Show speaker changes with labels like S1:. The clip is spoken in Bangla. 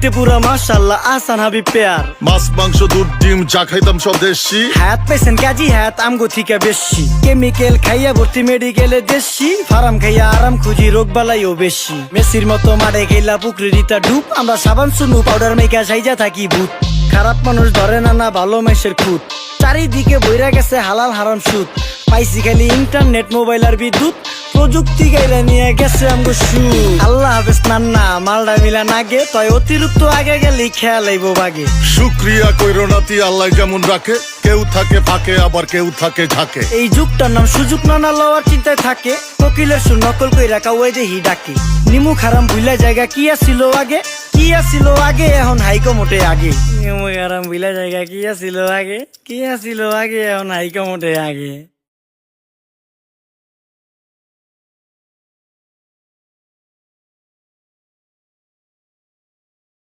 S1: দেখতে পুরা মাশাআল্লাহ আহসান হাবিব পেয়ার।
S2: মাছ মাংস দুধ ডিম চা খাইতাম সব দেশি।
S1: হাত পেছেন কাজী হাত আমগো থিকা বেশি। কেমিক্যাল খাইয়া ভর্তি মেডিকেলে দেশি। ফার্ম খাইয়া আরাম খুঁজি রোগ বালাইও বেশি। মেসির মতো মারে গেলা পুকুরে রিতা ডুব। আমরা সাবান সুনু পাউডার মেকা সাইজা থাকি ভূত। খারাপ মানুষ ধরে না না ভালো মেসের খুঁত। চারিদিকে বইরা গেছে হালাল হারাম সুদ। পাইছি খালি ইন্টারনেট মোবাইল আর বিদ্যুৎ। প্রযুক্তি গাইলা নিয়ে গেছে আমগো সু। আল্লাহ হাফেজ নান্না মালডা মিলা নাগে। তয় অতিরিক্ত আগে গেলেই খেয়াল আইব বাগে।
S2: শুক্রিয়া কইরো নাতি আল্লাহ যেমন রাখে। কেউ থাকে ফাঁকে আবার কেউ থাকে ঝাঁকে।
S1: এই যুগটার নাম সুযোগ নানা লওয়ার চিন্তায় থাকে। কোকিলের সুর নকল কইরা কাউয়াই দেহি ডাকে। নিমু খারাম ভুলা জায়গা কি আসিল আগে। কি আসিল আগে এখন হাইকো মোটে আগে। নিমু খারাম ভুলা জায়গা কি আসিল আগে। কি আসিল আগে এখন হাইকো মোটে আগে।